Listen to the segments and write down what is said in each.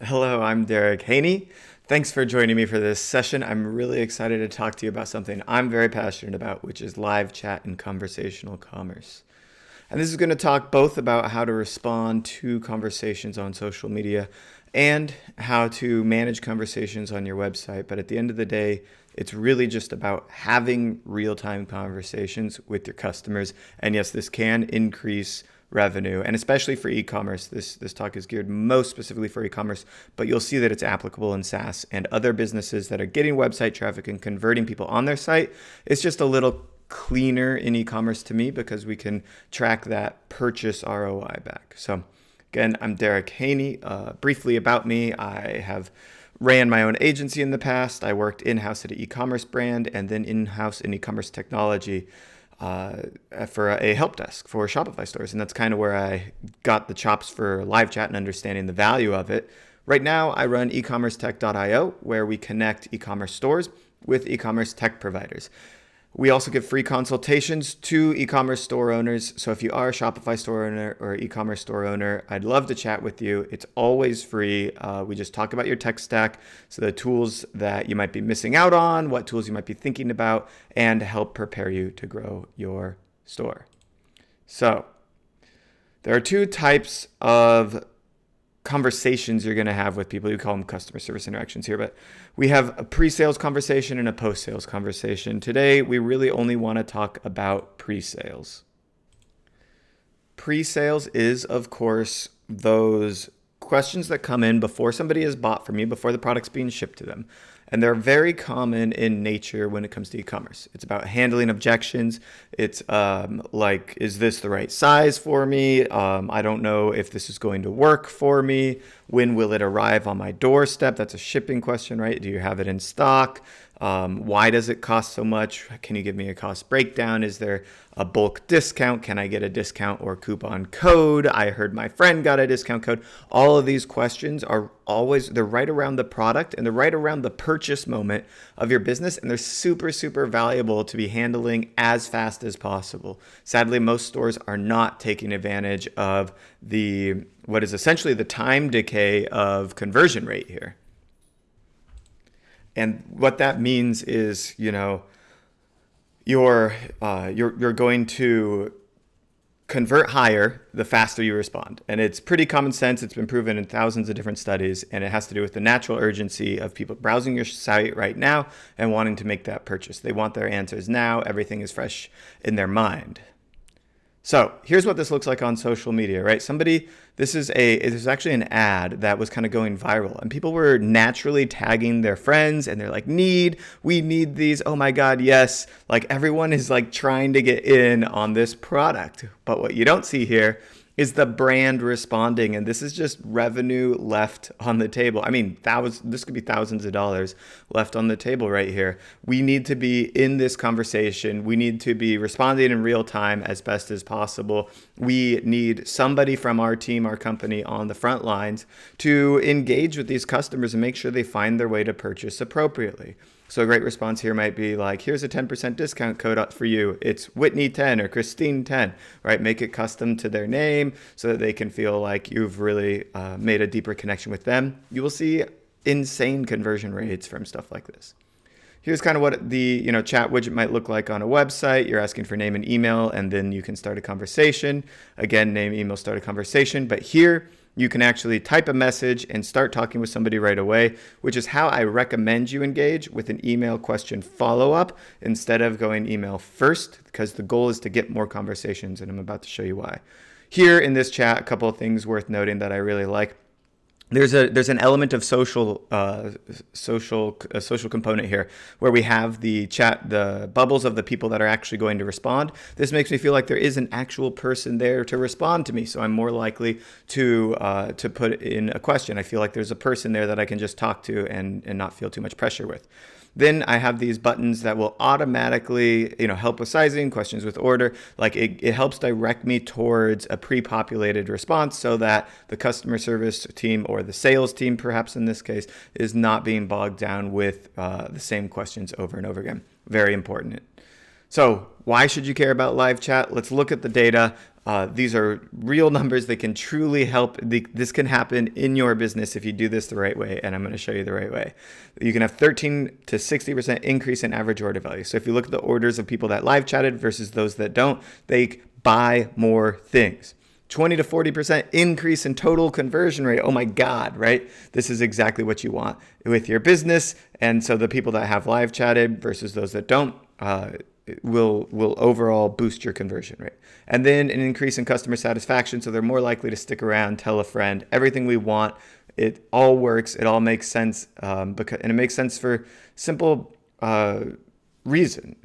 Hello, I'm Derric Haynie. Thanks for joining me for this session. I'm really excited to talk to you about something I'm very passionate about, which is live chat and conversational commerce. And this is going to talk both about how to respond to conversations on social media and how to manage conversations on your website. But at the end of the day, it's really just about having real-time conversations with your customers. And yes, this can increase revenue, and especially for e-commerce. This talk is geared most specifically for e-commerce, but you'll see that it's applicable in SaaS and other businesses that are getting website traffic and converting people on their site. It's just a little cleaner in e-commerce to me because we can track that purchase ROI back. So again, I'm Derric Haynie. Briefly about me, I have ran my own agency in the past. I worked in-house at an e-commerce brand and then in-house in e-commerce technology for a help desk for Shopify stores. And that's kind of where I got the chops for live chat and understanding the value of it. Right now, I run eCommerceTech.io, where we connect e-commerce stores with e-commerce tech providers. We also give free consultations to e-commerce store owners. So if you are a Shopify store owner or e-commerce store owner, I'd love to chat with you. It's always free. We just talk about your tech stack, so the tools that you might be missing out on, what tools you might be thinking about, and help prepare you to grow your store. So there are two types of conversations you're going to have with people. You call them customer service interactions here, but we have a pre-sales conversation and a post-sales conversation. Today, we really only want to talk about pre-sales. Pre-sales is, of course, those questions that come in before somebody has bought from you, before the product's being shipped to them. And they're very common in nature when it comes to e-commerce. It's about handling objections. It's like, is this the right size for me? I don't know if this is going to work for me. When will it arrive on my doorstep? That's a shipping question, right? Do you have it in stock? Why does it cost so much? Can you give me a cost breakdown? Is there a bulk discount? Can I get a discount or coupon code? I heard my friend got a discount code. All of these questions are they're right around the product and they're right around the purchase moment of your business. And they're super, super valuable to be handling as fast as possible. Sadly, most stores are not taking advantage of what is essentially the time decay of conversion rate here. And what that means is, you're going to convert higher the faster you respond. And it's pretty common sense. It's been proven in thousands of different studies, and it has to do with the natural urgency of people browsing your site right now and wanting to make that purchase. They want their answers now. Everything is fresh in their mind. So here's what this looks like on social media, right? This is actually an ad that was kind of going viral, and people were naturally tagging their friends, and they're like, we need these. Oh my God, yes. Like everyone is like trying to get in on this product. But what you don't see here is the brand responding, and this is just revenue left on the table. I mean, this could be thousands of dollars left on the table right here. We need to be in this conversation. We need to be responding in real time as best as possible. We need somebody from our team, our company on the front lines to engage with these customers and make sure they find their way to purchase appropriately. So a great response here might be like, here's a 10% discount code for you. It's Whitney 10 or Christine 10, right? Make it custom to their name so that they can feel like you've really made a deeper connection with them. You will see insane conversion rates from stuff like this. Here's kind of what the chat widget might look like on a website. You're asking for name and email, and then you can start a conversation. Again, name, email, start a conversation. But here, you can actually type a message and start talking with somebody right away, which is how I recommend you engage with an email question follow-up instead of going email first, because the goal is to get more conversations, and I'm about to show you why. Here in this chat, a couple of things worth noting that I really like. There's an element of social component here where we have the chat, the bubbles of the people that are actually going to respond. This makes me feel like there is an actual person there to respond to me, so I'm more likely to put in a question. I feel like there's a person there that I can just talk to and not feel too much pressure with. Then I have these buttons that will automatically, help with sizing, questions with order. Like it helps direct me towards a pre-populated response so that the customer service team or the sales team, perhaps in this case, is not being bogged down with the same questions over and over again. Very important. So why should you care about live chat? Let's look at the data. These are real numbers that can truly help. This can happen in your business if you do this the right way, and I'm going to show you the right way. You can have 13 to 60% increase in average order value. So if you look at the orders of people that live chatted versus those that don't, they buy more things. 20 to 40% increase in total conversion rate. Oh my God, right? This is exactly what you want with your business. And so the people that have live chatted versus those that don't will overall boost your conversion rate. And then an increase in customer satisfaction. So they're more likely to stick around, tell a friend, everything we want. It all works. It all makes sense. And it makes sense for simple reason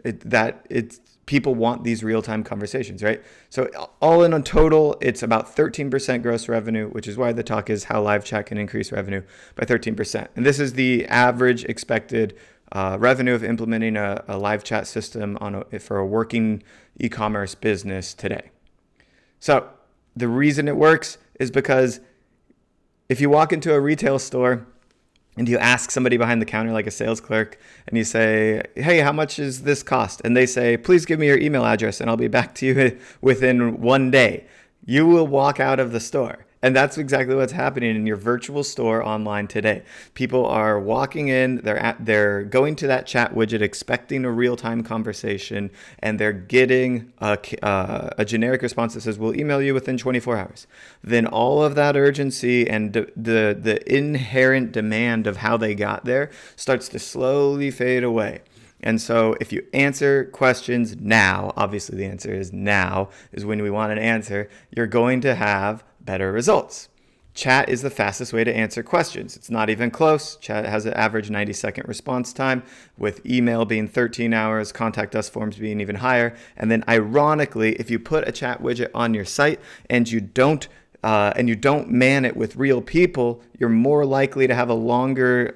people want these real-time conversations, right? So all in on total, it's about 13% gross revenue, which is why the talk is how live chat can increase revenue by 13%. And this is the average expected revenue of implementing a live chat system for a working e-commerce business today. So the reason it works is because if you walk into a retail store and you ask somebody behind the counter, like a sales clerk, and you say, hey, how much is this cost? And they say, please give me your email address and I'll be back to you within 1 day. You will walk out of the store. And that's exactly what's happening in your virtual store online today. People are walking in, they're going to that chat widget expecting a real-time conversation, and they're getting a generic response that says, we'll email you within 24 hours. Then all of that urgency and the inherent demand of how they got there starts to slowly fade away. And so if you answer questions now, obviously the answer is now, is when we want an answer, you're going to have better results. Chat is the fastest way to answer questions. It's not even close. Chat has an average 90-second response time, with email being 13 hours, contact us forms being even higher. And then ironically, if you put a chat widget on your site and you don't man it with real people, you're more likely to have a longer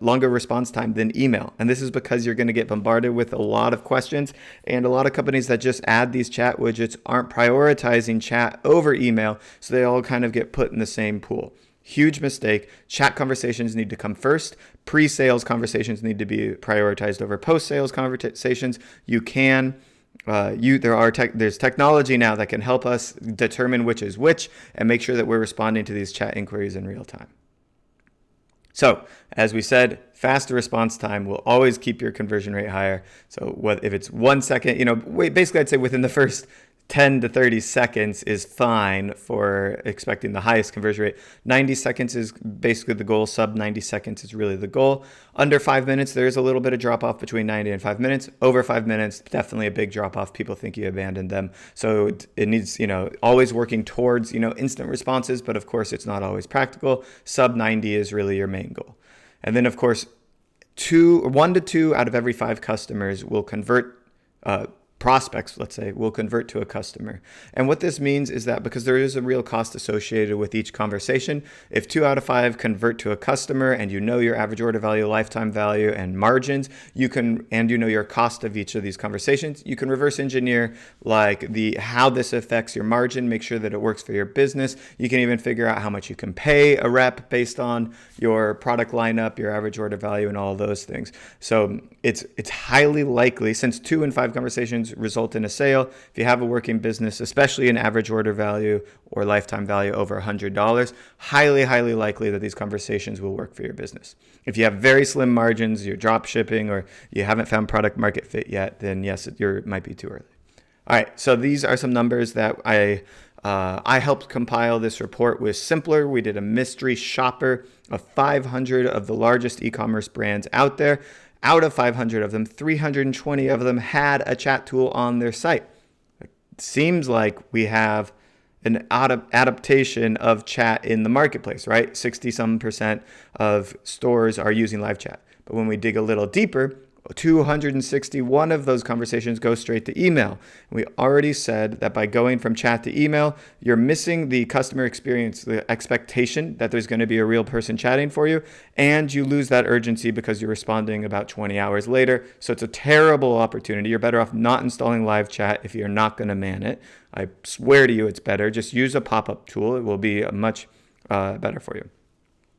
response time than email. And this is because you're going to get bombarded with a lot of questions, and a lot of companies that just add these chat widgets aren't prioritizing chat over email, so they all kind of get put in the same pool. Huge mistake. Chat conversations need to come first. Pre-sales conversations need to be prioritized over post-sales conversations. There's technology now that can help us determine which is which and make sure that we're responding to these chat inquiries in real time. So, as we said, faster response time will always keep your conversion rate higher. So, if it's 1 second, basically I'd say within the first 10 to 30 seconds is fine for expecting the highest conversion rate. 90 seconds is basically the goal. Sub 90 seconds is really the goal. Under 5 minutes, there's a little bit of drop off between 90 and 5 minutes. Over 5 minutes, definitely a big drop off. People think you abandoned them. So it needs, always working towards, instant responses, but of course it's not always practical. Sub 90 is really your main goal. And then of course, 1 to 2 out of every 5 customers will convert, prospects, let's say, will convert to a customer. And what this means is that because there is a real cost associated with each conversation, if 2 out of 5 convert to a customer and your average order value, lifetime value, and margins, your cost of each of these conversations, you can reverse engineer how this affects your margin, make sure that it works for your business. You can even figure out how much you can pay a rep based on your product lineup, your average order value, and all of those things. So it's highly likely, since 2 in 5 conversations result in a sale, if you have a working business, especially an average order value or lifetime value over $100, highly likely that these conversations will work for your business. If you have very slim margins, you're drop shipping, or you haven't found product market fit yet, then yes, it might be too early. All right, so these are some numbers that I helped compile this report with Simpler. We did a mystery shopper of 500 of the largest e-commerce brands out there. Out of 500 of them, 320 of them had a chat tool on their site. It seems like we have an adaptation of chat in the marketplace, right? 60% of stores are using live chat. But when we dig a little deeper, 261 of those conversations go straight to email. We already said that by going from chat to email, you're missing the customer experience, the expectation that there's going to be a real person chatting for you, and you lose that urgency because you're responding about 20 hours later. So it's a terrible opportunity. You're better off not installing live chat if you're not going to man it. I swear to you it's better. Just use a pop-up tool. It will be much better for you.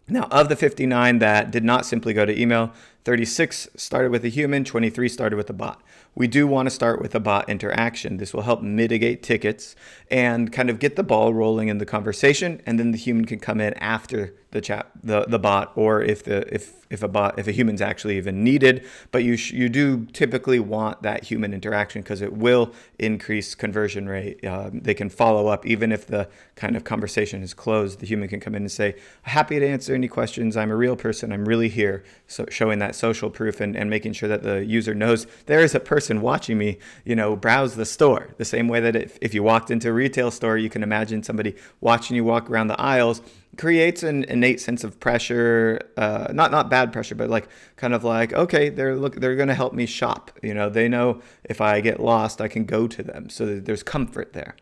Now, of the 59 that did not simply go to email, 36 started with a human, 23 started with a bot. We do want to start with a bot interaction. This will help mitigate tickets and kind of get the ball rolling in the conversation, and then the human can come in after the chat, the bot, or if a human's actually even needed. But you do typically want that human interaction because it will increase conversion rate. They can follow up even if the kind of conversation is closed. The human can come in and say, "Happy to answer any questions. I'm a real person. I'm really here." So showing that social proof and making sure that the user knows there is a person watching me, browse the store. The same way that if you walked into a retail store, you can imagine somebody watching you walk around the aisles. Creates an innate sense of pressure, not bad pressure, but like kind of like, okay, they're going to help me shop. They know if I get lost, I can go to them. So there's comfort there.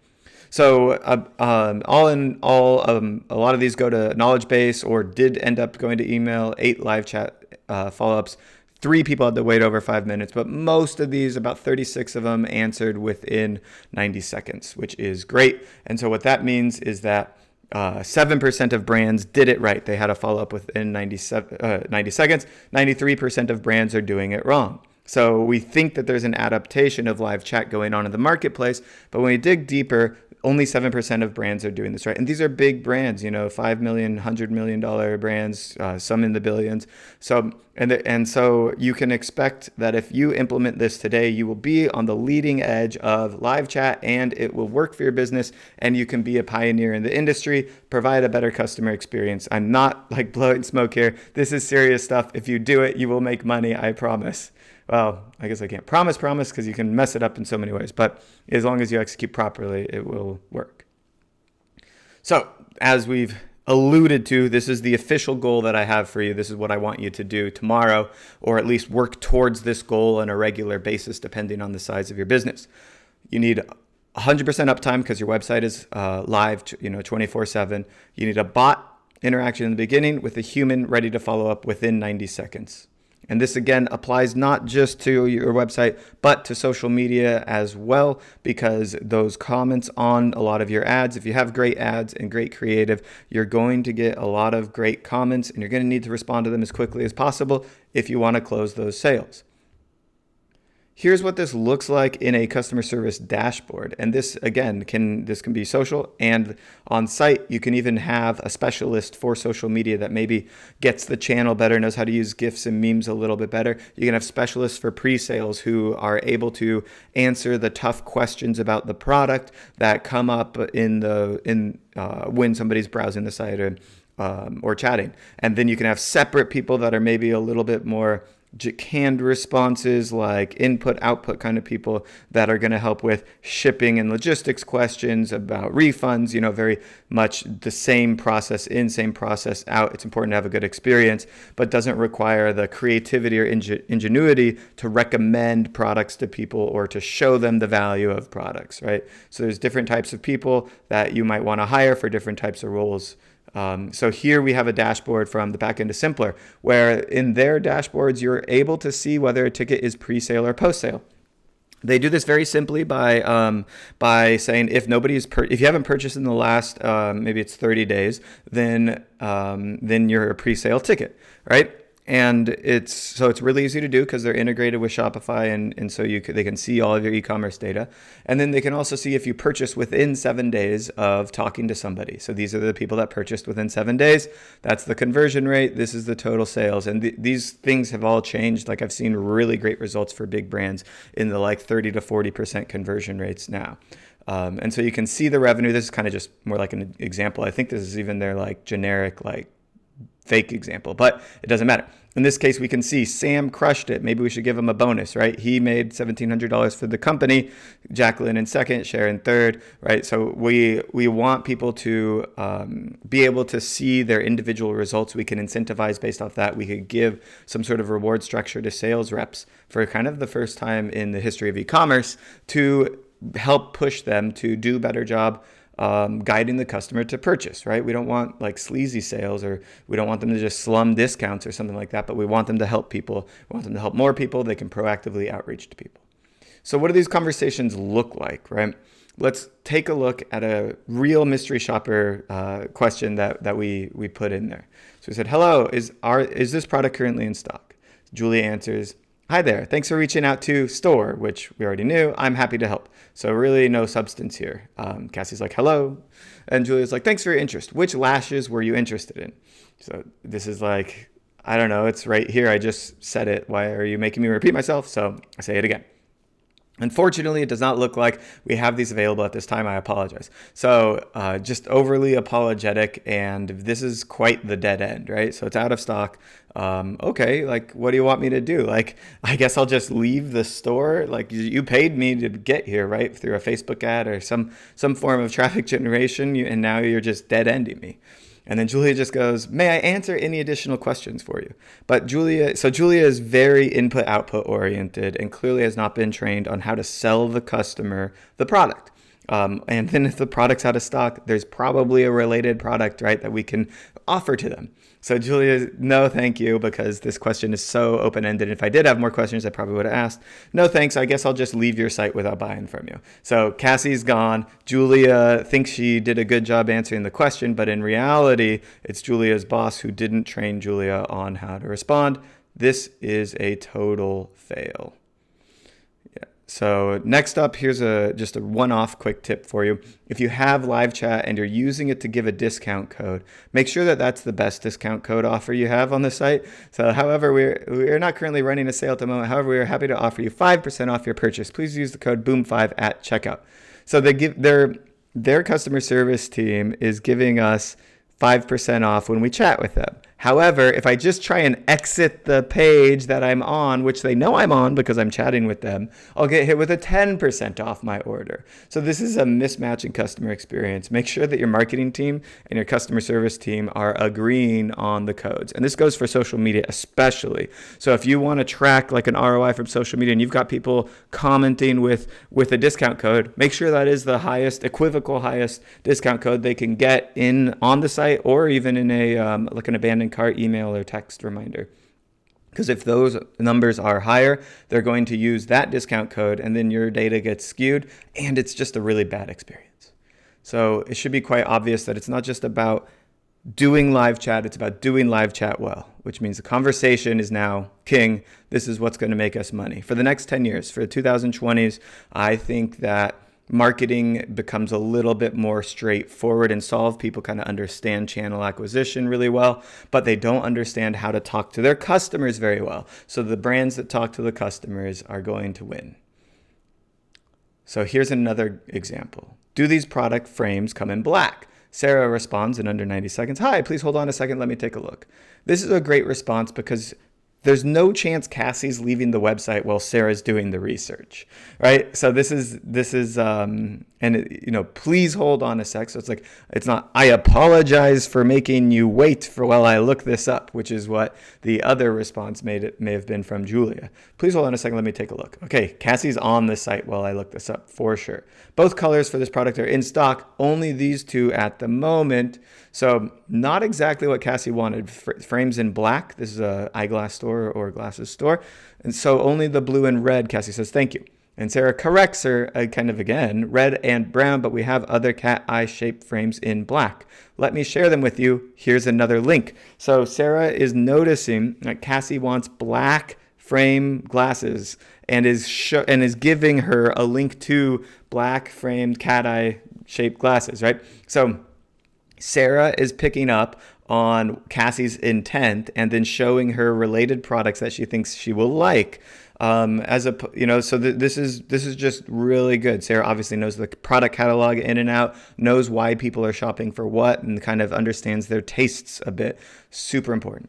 So all in all, a lot of these go to knowledge base or did end up going to email, 8 live chat follow-ups. 3 people had to wait over 5 minutes, but most of these, about 36 of them, answered within 90 seconds, which is great. And so what that means is that 7% of brands did it right. They had a follow-up within 90 seconds. 93% of brands are doing it wrong. So we think that there's an adaptation of live chat going on in the marketplace, but when we dig deeper, only 7% of brands are doing this right. And these are big brands, $5 million, $100 million brands, some in the billions. So you can expect that if you implement this today, you will be on the leading edge of live chat and it will work for your business and you can be a pioneer in the industry, provide a better customer experience. I'm not like blowing smoke here. This is serious stuff. If you do it, you will make money, I promise. Well, I guess I can't promise because you can mess it up in so many ways, but as long as you execute properly, it will work. So as we've alluded to, this is the official goal that I have for you. This is what I want you to do tomorrow, or at least work towards this goal on a regular basis, depending on the size of your business. You need 100% uptime because your website is live, 24/7. You need a bot interaction in the beginning with a human ready to follow up within 90 seconds. And this, again, applies not just to your website, but to social media as well, because those comments on a lot of your ads, if you have great ads and great creative, you're going to get a lot of great comments, and you're going to need to respond to them as quickly as possible if you want to close those sales. Here's what this looks like in a customer service dashboard. And this, again, can be social and on site. You can even have a specialist for social media that maybe gets the channel better, knows how to use GIFs and memes a little bit better. You can have specialists for pre-sales who are able to answer the tough questions about the product that come up when somebody's browsing the site or chatting. And then you can have separate people that are maybe a little bit more canned responses, like input output kind of people that are going to help with shipping and logistics questions about refunds, very much the same process in, same process out. It's important to have a good experience, but doesn't require the creativity or ingenuity to recommend products to people or to show them the value of products, right? So there's different types of people that you might want to hire for different types of roles. So here we have a dashboard from the backend to Simpler, where in their dashboards, you're able to see whether a ticket is pre-sale or post-sale. They do this very simply by saying if you haven't purchased in the last maybe it's 30 days, then you're a pre-sale ticket, right? And it's really easy to do because they're integrated with Shopify, and so they can see all of your e-commerce data. And then they can also see if you purchase within 7 days of talking to somebody. So these are the people that purchased within 7 days. That's the conversion rate. This is the total sales. And these things have all changed. Like I've seen really great results for big brands in the 30 to 40% conversion rates now. And so you can see the revenue. This is kind of just more like an example. I think this is even their generic fake example, but it doesn't matter. In this case, we can see Sam crushed it. Maybe we should give him a bonus, right? He made $1,700 for the company. Jacqueline in second, Sharon third, right? So we want people to be able to see their individual results. We can incentivize based off that. We could give some sort of reward structure to sales reps for kind of the first time in the history of e-commerce to help push them to do a better job guiding the customer to purchase, right? We don't want sleazy sales, or we don't want them to just slum discounts or something like that, but we want them to help people. We want them to help more people. They can proactively outreach to people. So what do these conversations look like, right? Let's take a look at a real mystery shopper question that we put in there. So we said, hello, is this product currently in stock? Julia answers, "Hi there. Thanks for reaching out to store," which we already knew. "I'm happy to help." So really no substance here. Cassie's like, "Hello." And Julia's like, "Thanks for your interest. Which lashes were you interested in?" So this is like, I don't know. It's right here. I just said it. Why are you making me repeat myself? So I say it again. Unfortunately, it does not look like we have these available at this time. I apologize. So just overly apologetic, and this is quite the dead end, right? So it's out of stock. Okay, like, what do you want me to do? Like, I guess I'll just leave the store. Like, you paid me to get here, right? Through a Facebook ad or some form of traffic generation, and now you're just dead ending me. And then Julia just goes, "May I answer any additional questions for you?" But Julia is very input-output oriented and clearly has not been trained on how to sell the customer the product. And then if the product's out of stock, there's probably a related product, right, that we can offer to them. So Julia, no, thank you, because this question is so open-ended. If I did have more questions, I probably would have asked. No, thanks. I guess I'll just leave your site without buying from you. So Cassie's gone. Julia thinks she did a good job answering the question, but in reality, it's Julia's boss who didn't train Julia on how to respond. This is a total fail. So next up, here's just a one-off quick tip for you. If you have live chat and you're using it to give a discount code, make sure that that's the best discount code offer you have on the site. So however, we're not currently running a sale at the moment. However, we are happy to offer you 5% off your purchase. Please use the code BOOM5 at checkout. So they give their customer service team is giving us 5% off when we chat with them. However, if I just try and exit the page that I'm on, which they know I'm on because I'm chatting with them, I'll get hit with a 10% off my order. So this is a mismatch in customer experience. Make sure that your marketing team and your customer service team are agreeing on the codes. And this goes for social media especially. So if you want to track like an ROI from social media and you've got people commenting with a discount code, make sure that is the equivocal highest discount code they can get on the site or even in a like an abandoned cart email or text reminder. Because if those numbers are higher, they're going to use that discount code and then your data gets skewed and it's just a really bad experience. So it should be quite obvious that it's not just about doing live chat, it's about doing live chat well, which means the conversation is now king. This is what's going to make us money. For the next 10 years, for the 2020s, I think that marketing becomes a little bit more straightforward and solved. People kind of understand channel acquisition really well, but they don't understand how to talk to their customers very well. So the brands that talk to the customers are going to win. So here's another example. Do these product frames come in black? Sarah responds in under 90 seconds. "Hi, please hold on a second. Let me take a look." This is a great response because there's no chance Cassie's leaving the website while Sarah's doing the research, right? So this is, please hold on a sec. So it's not, "I apologize for making you wait for while I look this up," which is what the other response may have been from Julia. "Please hold on a second. Let me take a look." Okay, Cassie's on the site while I look this up for sure. Both colors for this product are in stock. Only these two at the moment. So not exactly what Cassie wanted. Frames in black. This is a eyeglass store or glasses store. And so only the blue and red. Cassie says, "Thank you." And Sarah corrects her kind of again, "Red and brown, but we have other cat eye shaped frames in black. Let me share them with you. Here's another link." So Sarah is noticing that Cassie wants black frame glasses and is giving her a link to black framed cat eye shaped glasses, right? So Sarah is picking up on Cassie's intent and then showing her related products that she thinks she will like. This is just really good. Sarah obviously knows the product catalog in and out, knows why people are shopping for what, and kind of understands their tastes a bit. Super important.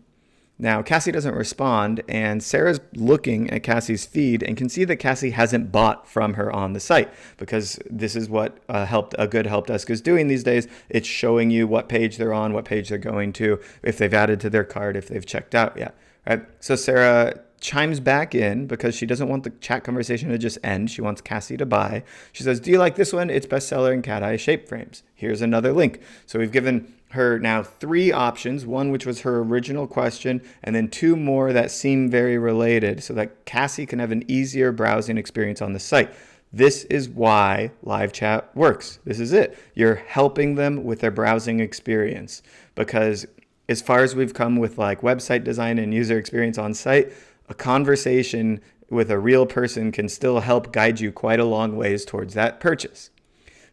Now, Cassie doesn't respond, and Sarah's looking at Cassie's feed and can see that Cassie hasn't bought from her on the site, because this is what a good help desk is doing these days. It's showing you what page they're on, what page they're going to, if they've added to their cart, if they've checked out yet. Right? So Sarah chimes back in because she doesn't want the chat conversation to just end. She wants Cassie to buy. She says, "Do you like this one? It's bestseller in cat eye shape frames. Here's another link." So we've given her now 3 options, one which was her original question, and then 2 more that seem very related so that Cassie can have an easier browsing experience on the site. This is why live chat works. This is it. You're helping them with their browsing experience, because as far as we've come with like website design and user experience on site, a conversation with a real person can still help guide you quite a long ways towards that purchase.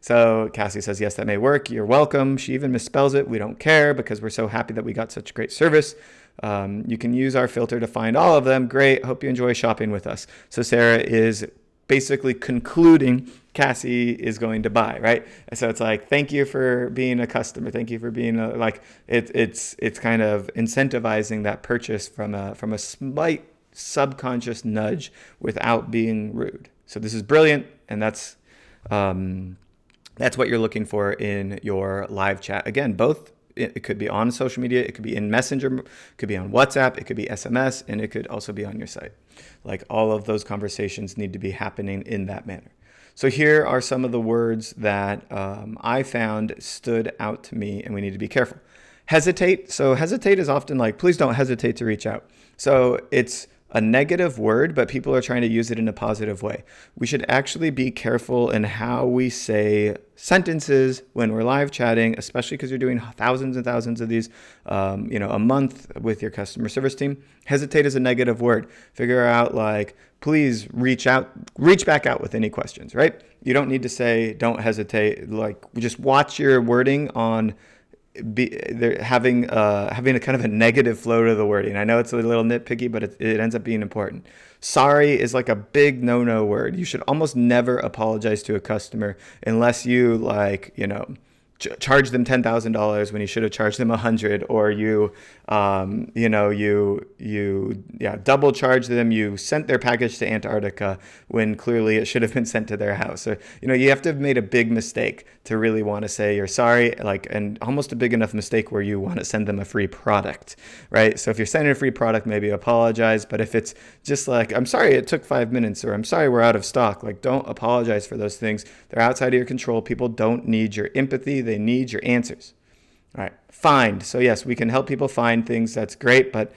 So Cassie says, yes, that may work. You're welcome. She even misspells it. We don't care because we're so happy that we got such great service. You can use our filter to find all of them. Great. Hope you enjoy shopping with us. So Sarah is basically concluding Cassie is going to buy, right? And so it's like, thank you for being a customer. Thank you for being it's kind of incentivizing that purchase from a slight subconscious nudge without being rude. So this is brilliant, and that's what you're looking for in your live chat. Again, both, it could be on social media, it could be in Messenger, it could be on WhatsApp, it could be SMS, and it could also be on your site. Like, all of those conversations need to be happening in that manner. So here are some of the words that I found stood out to me, and we need to be careful. Hesitate. So hesitate is often like, please don't hesitate to reach out. So it's a negative word, but people are trying to use it in a positive way. We should actually be careful in how we say sentences when we're live chatting, especially because you're doing thousands and thousands of these, a month with your customer service team. Hesitate is a negative word. Figure out, like, please reach back out with any questions, right? You don't need to say, don't hesitate. Like, just watch your wording on they're having a kind of a negative flow to the wording. I know it's a little nitpicky, but it ends up being important. Sorry is like a big no-no word. You should almost never apologize to a customer unless you charge them $10,000 when you should have charged them $100, or you double charge them. You sent their package to Antarctica when clearly it should have been sent to their house. So, you have to have made a big mistake to really want to say you're sorry, and almost a big enough mistake where you want to send them a free product, right? So if you're sending a free product, maybe apologize. But if it's just like, I'm sorry it took 5 minutes, or I'm sorry we're out of stock, like, don't apologize for those things. They're outside of your control. People don't need your empathy. They need your answers. All right. Find. So yes, we can help people find things. That's great. But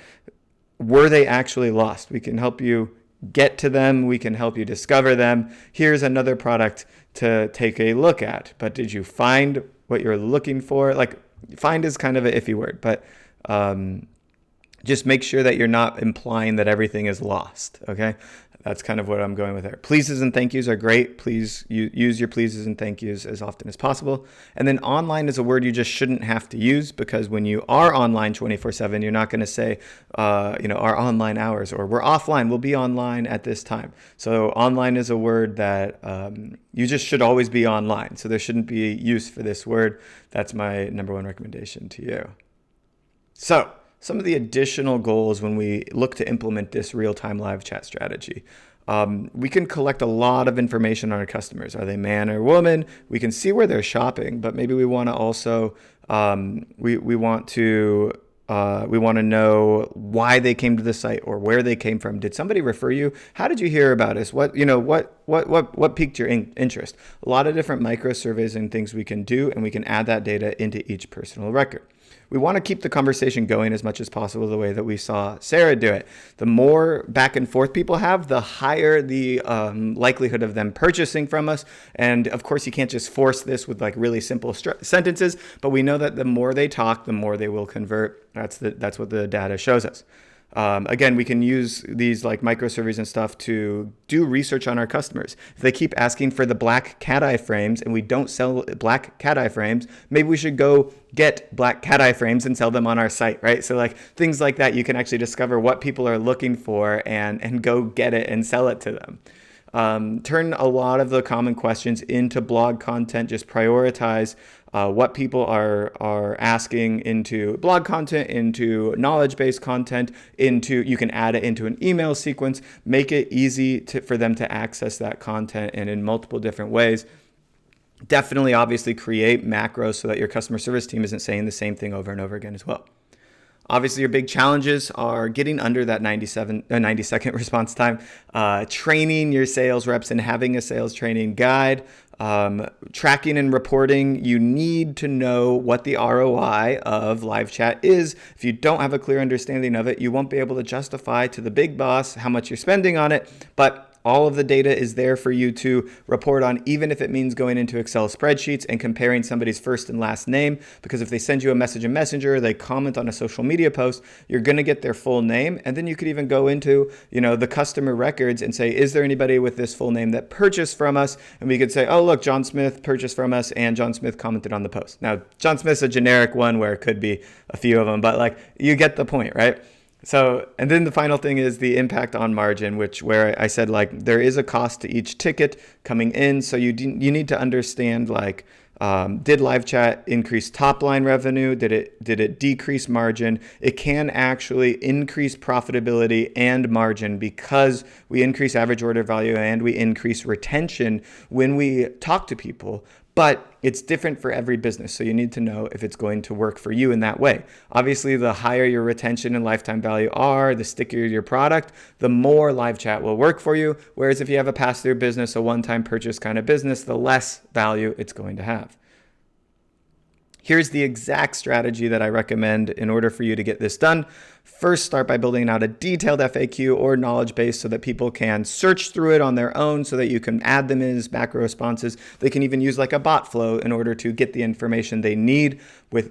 were they actually lost? We can help you get to them. We can help you discover them. Here's another product to take a look at. But did you find what you're looking for? Like, find is kind of an iffy word, but just make sure that you're not implying that everything is lost. Okay. That's kind of what I'm going with there. Pleases and thank yous are great. Please use your pleases and thank yous as often as possible. And then online is a word you just shouldn't have to use, because when you are online 24/7, you're not going to say, our online hours, or we're offline, we'll be online at this time. So online is a word that you just should always be online. So there shouldn't be use for this word. That's my number one recommendation to you. So some of the additional goals when we look to implement this real-time live chat strategy. We can collect a lot of information on our customers. Are they man or woman? We can see where they're shopping, but maybe we want to also we want to know why they came to the site, or where they came from. Did somebody refer you? How did you hear about us? What piqued your interest? A lot of different micro surveys and things we can do, and we can add that data into each personal record. We want to keep the conversation going as much as possible the way that we saw Sarah do it. The more back and forth people have, the higher the likelihood of them purchasing from us. And of course, you can't just force this with like really simple sentences, but we know that the more they talk, the more they will convert. That's what the data shows us. Again, we can use these like micro surveys and stuff to do research on our customers. If they keep asking for the black cat eye frames and we don't sell black cat eye frames, maybe we should go get black cat eye frames and sell them on our site, right? So like things like that, you can actually discover what people are looking for and go get it and sell it to them. Turn a lot of the common questions into blog content. Just prioritize what people are asking into blog content, into knowledge-based content, you can add it into an email sequence. Make it easy for them to access that content, and in multiple different ways. Definitely, obviously, create macros so that your customer service team isn't saying the same thing over and over again as well. Obviously, your big challenges are getting under that 90-second response time, training your sales reps and having a sales training guide, tracking and reporting. You need to know what the ROI of live chat is. If you don't have a clear understanding of it, you won't be able to justify to the big boss how much you're spending on it. But All of the data is there for you to report on, even if it means going into Excel spreadsheets and comparing somebody's first and last name, because if they send you a message in Messenger, they comment on a social media post, you're going to get their full name. And then you could even go into, the customer records and say, is there anybody with this full name that purchased from us? And we could say, oh, look, John Smith purchased from us and John Smith commented on the post. Now, John Smith's a generic one where it could be a few of them, but you get the point, right? So, and then the final thing is the impact on margin, where I said there is a cost to each ticket coming in. So you need to understand did live chat increase top line revenue? Did it decrease margin? It can actually increase profitability and margin because we increase average order value and we increase retention when we talk to people. But it's different for every business. So you need to know if it's going to work for you in that way. Obviously, the higher your retention and lifetime value are, the stickier your product, the more live chat will work for you. Whereas if you have a pass-through business, a one-time purchase kind of business, the less value it's going to have. Here's the exact strategy that I recommend in order for you to get this done. First, start by building out a detailed FAQ or knowledge base so that people can search through it on their own, so that you can add them in as macro responses. They can even use a bot flow in order to get the information they need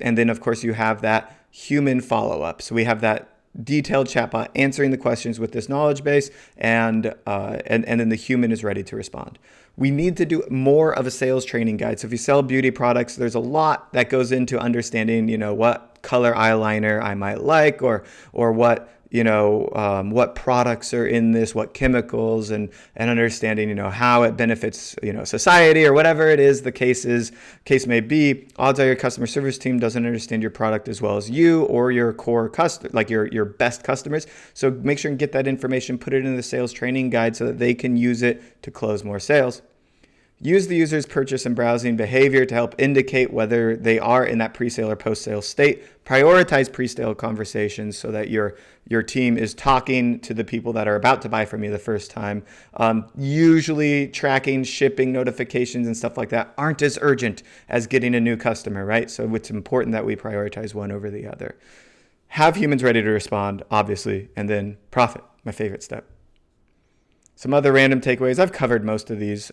and then of course you have that human follow-up. So we have that detailed chatbot answering the questions with this knowledge base, and then the human is ready to respond. We need to do more of a sales training guide. So if you sell beauty products, there's a lot that goes into understanding, what color eyeliner I might like, or what what products are in this, what chemicals, and understanding, how it benefits, society, or whatever it is the case may be. Odds are your customer service team doesn't understand your product as well as you or your core customer, your best customers. So make sure and get that information, put it in the sales training guide so that they can use it to close more sales. Use the user's purchase and browsing behavior to help indicate whether they are in that pre-sale or post-sale state. Prioritize pre-sale conversations so that your team is talking to the people that are about to buy from you the first time. Usually tracking, shipping notifications and stuff like that aren't as urgent as getting a new customer, right? So it's important that we prioritize one over the other. Have humans ready to respond, obviously, and then profit, my favorite step. Some other random takeaways. I've covered most of these.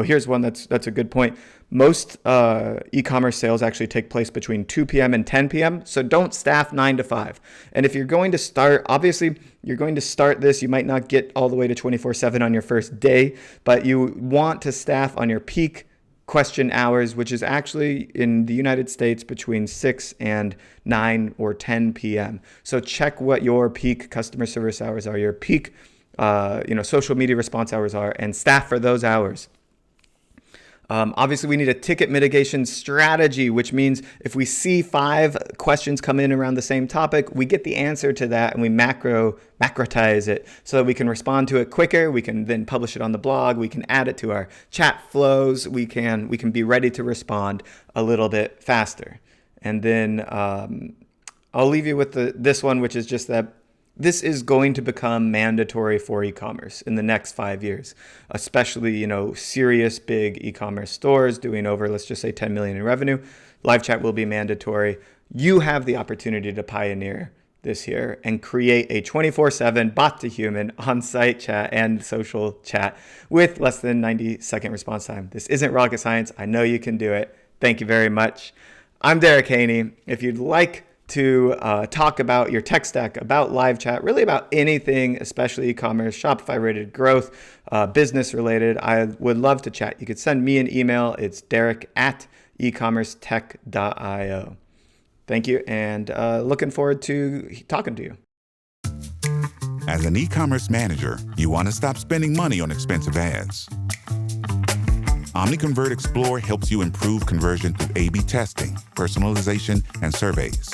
Here's one that's a good point. Most e-commerce sales actually take place between 2 p.m. and 10 p.m. So don't staff 9 to 5. And if you're going to start, obviously you're going to start this, you might not get all the way to 24/7 on your first day, but you want to staff on your peak question hours, which is actually in the United States between 6 and 9 or 10 p.m. So check what your peak customer service hours are, your peak social media response hours are, and staff for those hours. Obviously, we need a ticket mitigation strategy, which means if we see 5 questions come in around the same topic, we get the answer to that and we macrotize it so that we can respond to it quicker. We can then publish it on the blog. We can add it to our chat flows. We can be ready to respond a little bit faster. And then I'll leave you with this one, which is just that this is going to become mandatory for e-commerce in the next 5 years, especially, serious big e-commerce stores doing over, let's just say 10 million in revenue. Live chat will be mandatory. You have the opportunity to pioneer this here and create a 24/7 bot to human on-site chat and social chat with less than 90-second response time. This isn't rocket science. I know you can do it. Thank you very much. I'm Derric Haynie. If you'd like to talk about your tech stack, about live chat, really about anything, especially e-commerce, Shopify related growth, business related, I would love to chat. You could send me an email. It's derric@ecommercetech.io. Thank you, and looking forward to talking to you. As an e-commerce manager, you want to stop spending money on expensive ads. OmniConvert Explorer helps you improve conversion through A/B testing, personalization, and surveys.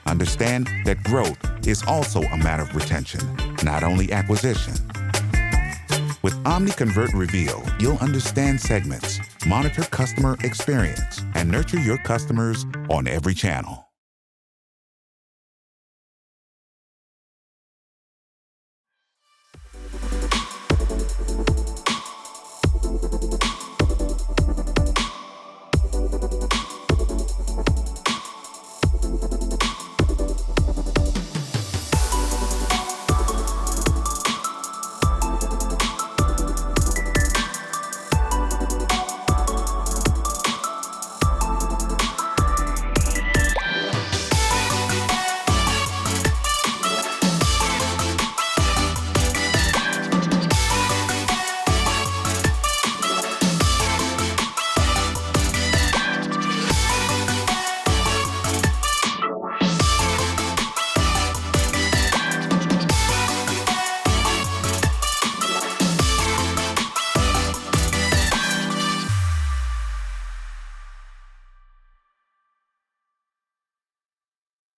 Understand that growth is also a matter of retention, not only acquisition. With OmniConvert Reveal, you'll understand segments, monitor customer experience, and nurture your customers on every channel.